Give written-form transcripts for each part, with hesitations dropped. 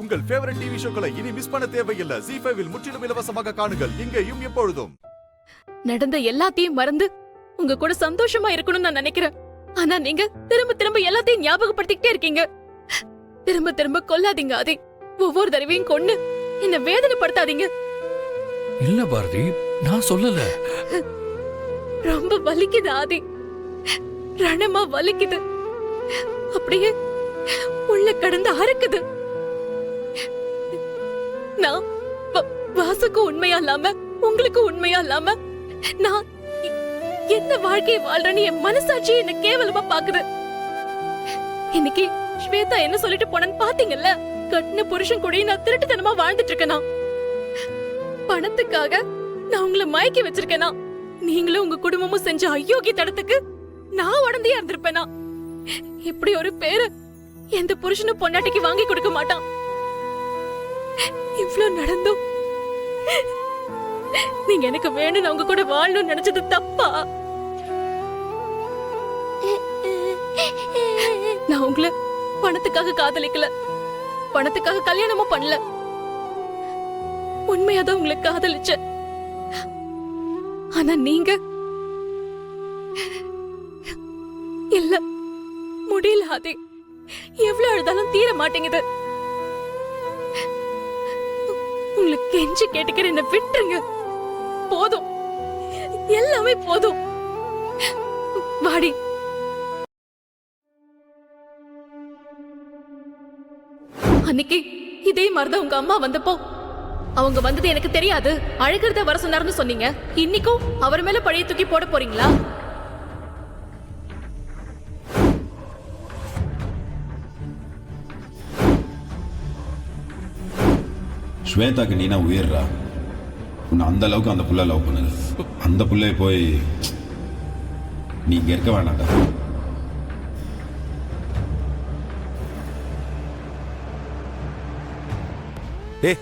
உங்கள் favourite TV ஷோக்களை இனி miss பண்ண தேவையில்லை. ZEE5 இல் முற்றிலும் இலவசமாக காணுங்கள். இங்கேயும் எப்பொழுதும். நடந்த எல்லாத்தையும் மறந்து உங்க கூட சந்தோஷமா இருக்கணும்னு நான் நினைக்கிறேன். ஆனா நீங்க திரும்ப திரும்ப எல்லாத்தையும் ஞாபகப்படுத்திக்கிட்டே இருக்கீங்க. திரும்ப திரும்ப கொல்லாதீங்க ஆதி. ஒவ்வொரு தடவையும் கொன்னு என்ன வேதனைப்படுத்தாதீங்க. இல்ல பாரதி, நான் சொல்லல. ரொம்ப வலிக்குது ஆதி, ரணமா வலிக்குது. அப்படியே உள்ள கடந்து அறுக்குது. நான் வாசுக்கு உண்மையா இல்லாம உங்களுக்கு உண்மையா இல்லாம நான் என்ன வாழ்க்கையை வாழ்றேன்னு என் மனசாட்சி என்ன கேவலமா பாக்குது. இன்னைக்கு ஸ்வேதா என்ன சொல்லிட்டு போனன்னு பாத்தீங்கல்ல? கட்டின புருஷன் கூட நான் திருட்டுத்தனமா வாழ்ந்துட்டு இருக்கேனா? பணத்துக்காக நான் உங்களை மயக்கி வச்சிருக்கேனா? நீங்களும் உங்க குடும்பமும் செஞ்ச அயோக்கிய தடத்துக்கு நான் உடந்தையா இருந்திருப்பேனா? இப்படி ஒரு பேரு எந்த புருஷனும் பொண்டாட்டிக்கு வாங்கி கொடுக்க மாட்டான். இவ்ளோ நடந்தும் நீங்க எனக்கு வேணும் உங்க கூட வாழணும்னு நினைச்சது தப்பா? நான் உங்களை பணத்துக்காக காதலிக்கல, பணத்துக்காக கல்யாணமும் பண்ணல. உண்மையாதான் உங்களை காதலிச்ச. ஆனா நீங்க இல்ல, முடியல ஆதி. எவ்வளவு அழுதாலும் தீர மாட்டேங்குது. உங்களுக்கு கெஞ்சி கேட்டுக்கிற என்ன விட்டுருங்க. போதும், எல்லாமே போதும். வாடி. அன்னைக்கு இதே மாதிரிதான் உங்க அம்மா வந்தப்போ அவங்க வந்தது எனக்கு தெரியாது, அழுகிறத வர சொன்னாருன்னு சொன்னீங்க. இன்னைக்கும் அவர் மேல பழைய தூக்கி போட போறீங்களா? ஸ்வேதாக்கு நீனா உயிர்றா. உன்னை அந்த அளவுக்கு அந்த புள்ள லவ் பண்ணுது. அந்த புள்ளைய போய் நீ இங்க இருக்க வேணாண்டா. ஏய்,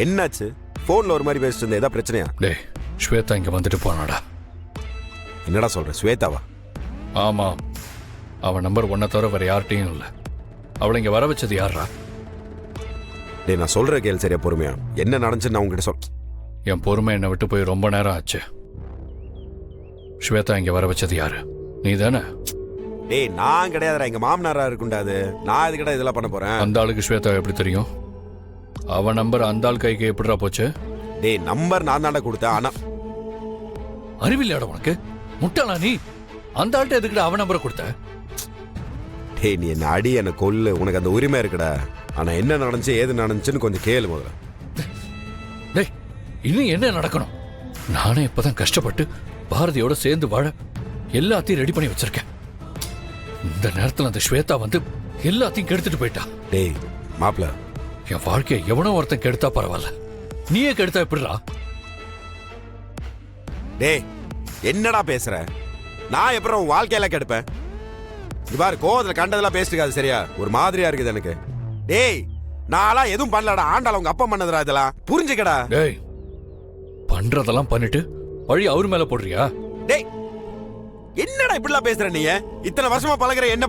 என்னாச்சு? போன்ல ஒரு மாதிரி பேசிட்டு இருந்த, ஏதா பிரச்சனையா? டேய், ஸ்வேதா இங்க வந்துட்டு போனாடா. என்னடா சொல்ற? ஸ்வேதாவா? ஆமா, அவன் நம்பர் ஒன்ன தவிர வேற யார்கிட்டையும் இல்லை. அவளை இங்க வர வச்சது யாரா? டேய், நான் சொல்ற கேள் சரியா, பொறுமையா. என்ன நடந்துச்சுன்னு நான் உங்ககிட்ட சொல். என் பொறுமை என்னை விட்டு போய் ரொம்ப நேரம் ஆச்சு. ஸ்வேதா இங்க வர வச்சது யாரு? நீ தானே? டேய், நான் கிடையாதுடா, எங்க மாமனாரா இருக்குண்டா. அது நான் இதுக்கிட்ட இதெல்லாம் பண்ண போறேன். அந்த ஆளுக்கு ஸ்வேதா எப்படி தெரியும்? அவன் நம்பர் அந்த ஆள் கைக்கு எப்படிடா போச்சு? டேய், நம்பர் நான் தாண்டா கொடுத்தேன். ஆனா அறிவில்லையாட உனக்கு? முட்டாளா நீ? அந்த ஆள்கிட்ட எதுக்குடா அவன் நம்பரை கொடுத்த? டேய், நீ என்ன அடி, என்ன கொல்லு, உனக்கு அந்த உரிமை இருக்குடா. ஆனா என்ன நடந்துச்சு, ஏது நடந்துச்சுன்னு கொஞ்சம் கேளு முதல்ல. டேய், இன்னும் என்ன நடக்கணும்? நானே இப்பதான் கஷ்டப்பட்டு பாரதியோட சேர்ந்து வாழ எல்லாத்தையும் ரெடி பண்ணி வச்சிருக்கேன். இந்த நேரத்துல அந்த ஸ்வேதா வந்து எல்லாத்தையும் கெடுத்துட்டு போயிட்டா. டேய் மாப்ள, என் வாழ்க்கையை எவனோ ஒருத்தன் கெடுத்தா பரவாயில்ல, நீயே கெடுத்தா எப்படிடா? டேய், என்னடா பேசுற? நான் எப்பறம் உன் வாழ்க்கையில கெடுப்பேன்? இவ்வாறு கோவத்துல கண்டதெல்லாம் பேசிட்டு சரியா? ஒரு மாதிரியா இருக்குது எனக்கு. டேய், நான்லாம் எதுவும் பண்ணலடா. ஆண்டாள் உங்க அப்பா பண்ணதுடா. இதெல்லாம் புரிஞ்சுக்கடா. டேய், பண்றதெல்லாம் பண்ணிட்டு வழி அவர் மேல போடுறியா? டேய், என்னடா இப்படிலாம் பேசுற நீ? இத்தனை வருஷமா பழகுற என்ன?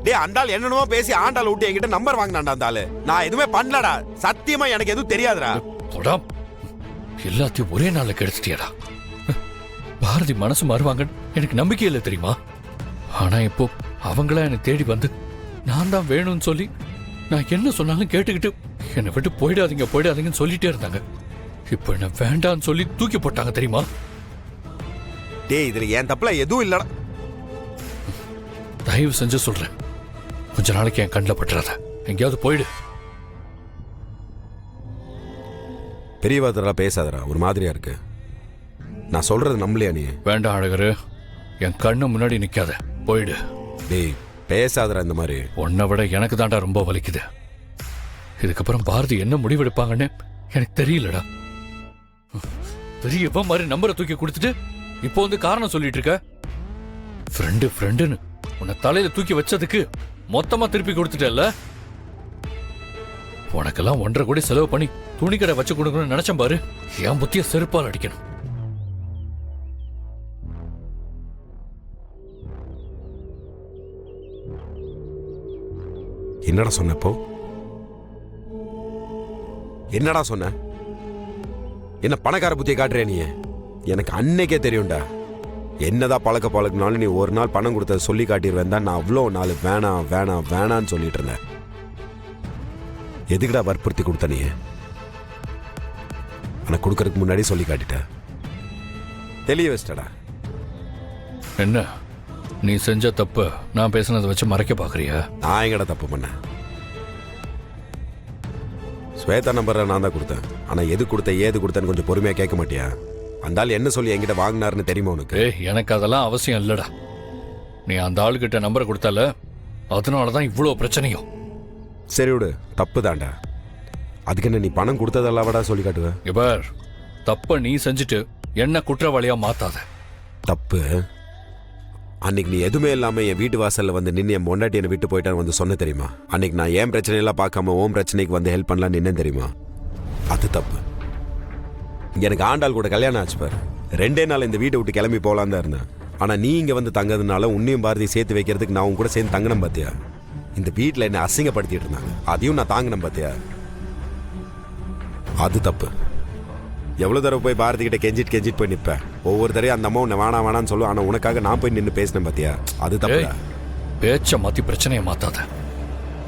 டேய், அண்டாள் என்னென்னமோ பேசி ஆண்டாள் விட்டு என்கிட்ட நம்பர் வாங்கினான்டா அந்த ஆளு. நான் எதுவுமே பண்ணலடா. சத்தியமா எனக்கு எதுவும் தெரியாதுடா. எல்லாத்தையும் ஒரே நாள்ல கெடுத்துட்டியடா. பாரதி மனசு மாறுவாங்கன்னு எனக்கு நம்பிக்கை இல்லை தெரியுமா? ஆனா இப்போ அவங்களா என்னை தேடி வந்து நான் தான் வேணும்னு சொல்லி நான் என்ன சொன்னாலும் கேட்டுக்கிட்டு என்னை விட்டு போயிடாதீங்க போயிடாதீங்கன்னு சொல்லிட்டே இருந்தாங்க. இப்போ என்ன வேண்டான்னு சொல்லி தூக்கி போட்டாங்க தெரியுமா? டேய், இதுல என் தப்புல எதுவும் இல்லடா. தயவு செஞ்சு சொல்றேன், கொஞ்ச நாளைக்கு என் கண்ணில் பட்டுறாத. எங்கேயாவது போயிடு. பெரியவாதரா பேசாதடா, ஒரு மாதிரியா இருக்கு. நான் சொல்றது நம்பலையா நீ? வேண்டாம் அழகரு, என் கண்ணு முன்னாடி நிக்காத, போயிடு. டேய், பேசாதடா இந்த மாதிரி. உன்னை விட எனக்கு தாண்டா ரொம்ப வலிக்குது. இதுக்கப்புறம் பாரதி என்ன முடிவெடுப்பாங்கன்னு எனக்கு தெரியலடா. பெரியப்பா மாதிரி நம்பரை தூக்கி கொடுத்துட்டு இப்போ வந்து காரணம் சொல்லிட்டு இருக்க. ஃப்ரெண்டுன்னு உன்னை தலையில தூக்கி வச்சதுக்கு மொத்தமா திருப்பி கொடுத்துட்டல. உனக்கெல்லாம் 1.5 கோடி செலவு பண்ணி துணிக்கடை வச்சு கொடுக்கணும்னு நினைச்சேன் பாரு. என் புத்திய செருப்பால் அடிக்கணும். என்னடா சொன்னப்போ? என்னடா சொன்ன? என்ன பணக்கார புத்தியை காட்டுறே நீ? எனக்கு அன்னைக்கே தெரியும்டா. என்னதான் பழக்கினாலும் நீ ஒரு நாள் பணம் கொடுத்தத சொல்லி காட்டிடுவேன் தான் நான் அவ்வளோ நாள் வேணாம் வேணாம் வேணான்னு சொல்லிட்டு இருந்தேன். எதுக்குடா வற்புறுத்தி கொடுத்த நீ? ஆனால் கொடுக்கறதுக்கு முன்னாடி சொல்லி காட்டிட்ட. தெளிய வச்சிட்டடா. என்ன நீ செஞ்ச தப்பு நான் பேசுனதை வச்சு மறைக்க பாக்குறியா? நான் எங்கடா தப்பு பண்ணேன்? ஸ்வேதா நம்பரை நான் தான் கொடுத்தேன். ஆனால் எது கொடுத்த ஏது கொடுத்தேன்னு கொஞ்சம் பொறுமையாக கேட்க மாட்டியா? அந்த ஆள் என்ன சொல்லி என்கிட்ட வாங்கினாருன்னு தெரியுமா உனக்கு? எனக்கு அதெல்லாம் அவசியம் இல்லடா. நீ அந்த ஆளுகிட்ட நம்பரை கொடுத்தால அதனாலதான் இவ்வளோ பிரச்சனையும். சரி விடு, தப்பு தான்டா. அதுக்கு என்ன நீ பணம் கொடுத்ததெல்லாவடா சொல்லி காட்டுவ? இவர் தப்ப நீ செஞ்சுட்டு என்ன குற்றவாளியா மாத்தாத. தப்பு அன்னைக்கு நீ எதுவுமே இல்லாம என் வீட்டு வாசல்ல வந்து நின்று என் பொண்டாட்டி என்னை விட்டு போயிட்டான்னு வந்து சொன்ன தெரியுமா? அன்னைக்கு நான் ஏன் பிரச்சனையெல்லாம் பார்க்காம ஓம் பிரச்சனைக்கு வந்து ஹெல்ப் பண்ணலாம் நின்னு தெரியுமா? அது தப்பு. எனக்கு ஆண்டாள் கூட கல்யாணம் ஆச்சு பாரு. 2 நாள் இந்த வீட்டை விட்டு கிளம்பி போகலான் தான் இருந்தேன். ஆனா நீ இங்க வந்து தங்கறதுனால உன்னையும் பாரதி சேர்த்து வைக்கிறதுக்கு நான் உன் கூட சேர்ந்து தங்கணும் பாத்தியா? இந்த வீட்டில் என்னை அசிங்கப்படுத்திட்டு இருந்தாங்க, அதையும் நான் தாங்கினேன் பாத்தியா? அது தப்பு. எவ்வளவு தடவை போய் பாரதி கிட்ட கெஞ்சிட்டு போய் நிற்பேன். ஒவ்வொரு தடவையும் அந்த அம்மா உன்னை வேணான்னு சொல்லுவேன். ஆனா உனக்காக நான் போய் நின்று பேசினேன் பாத்தியா? அது தப்பு. பேச்ச மாத்தி பிரச்சனையை மாத்தாத.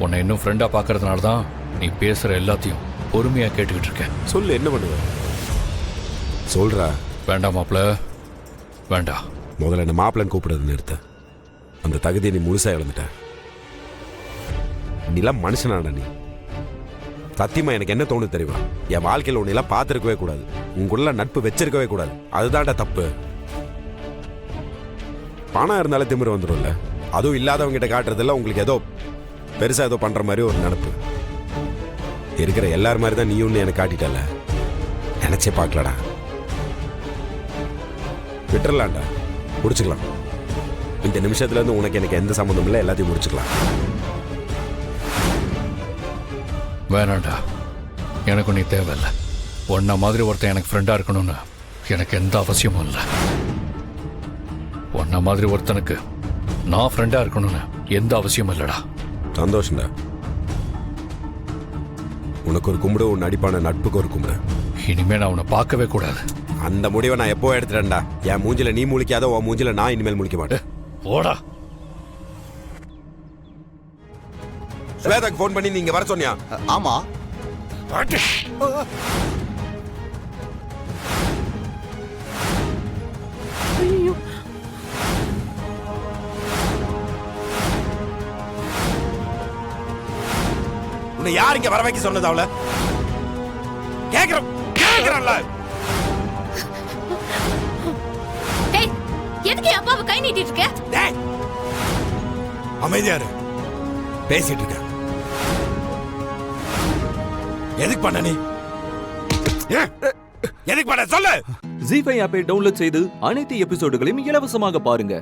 உன்னை இன்னும் ஃப்ரெண்டா பாக்குறதுனால தான் நீ பேசுற எல்லாத்தையும் பொறுமையா கேட்டுக்கிட்டு இருக்க. சொல்லு, என்ன பண்ணுவ? சொல்றா. வேண்டாம் மாப்பிள, வேண்டாம். முதல்ல என்ன மாப்பிள்ளன்னு கூப்பிடுறது நிறுத்த. அந்த தகுதியை நீ முழுசா இழந்துட்ட. நீலாம் மனுஷனாடா நீ? சத்தியமா எனக்கு என்ன தோணுது தெரியுமா? என் வாழ்க்கையில் உன்னெல்லாம் பார்த்துருக்கவே கூடாது, உங்களுக்குள்ள நட்பு வச்சிருக்கவே கூடாது. அதுதான்டா தப்பு. பணம் இருந்தாலே திமிரு வந்துடும்ல. அதுவும் இல்லாதவங்க கிட்ட காட்டுறதுல உங்களுக்கு ஏதோ பெருசா ஏதோ பண்ற மாதிரி ஒரு நினப்பு. இருக்கிற எல்லாரும் மாதிரி தான் நீ ஒன்று எனக்கு காட்டிட்டல. நினைச்சே பார்க்கலடா. விட்டுறலாம்டா, முடிச்சுக்கலாம். இந்த நிமிஷத்துல இருந்து உனக்கு எனக்கு எந்த சம்மந்தம் இல்லை, எல்லாத்தையும் முடிச்சுக்கலாம். வேணாண்டா, எனக்கு நீ தேவையில்லை. உன்ன மாதிரி ஒருத்தன் எனக்கு ஃப்ரெண்டா இருக்கணும்னு எனக்கு எந்த அவசியமும் இல்லை. உன்ன மாதிரி ஒருத்தனுக்கு நான் ஃப்ரெண்டா இருக்கணும்னு எந்த அவசியமும் இல்லடா. சந்தோஷம்டா. உனக்கு ஒரு கும்பிடு, உன் அடிப்பான நட்புக்கு ஒரு கும்பிடு. இனிமே நான் உன்னை பார்க்கவே கூடாது. அந்த முடிவை நான் எப்போ எடுத்துட்டேன்டா. என் மூஞ்சில நீ முழிக்காத, உன் மூஞ்சில நான் இனிமேல் முழிக்க மாட்டேன். ஓடா. ஸ்வேதாக்கு ஃபோன் பண்ணி நீங்க வர சொன்னியா? ஆமா. ஐயோ, உன்னை யார் இங்க வர வைக்க சொன்னது? அவள கேக்குறல. டேய், எதுக்கு என் அப்பாவை கை நீட்டிட்டு இருக்க? டேய், அமைதியா இரு. பேசிட்டு இருக்க. எதுக்கு பண்ண நீ? எதுக்கு பண்ண சொல்லு. ஜீ5 ஆப்பை டவுன்லோட் செய்து அனைத்து எபிசோடுகளையும் இலவசமாக பாருங்க.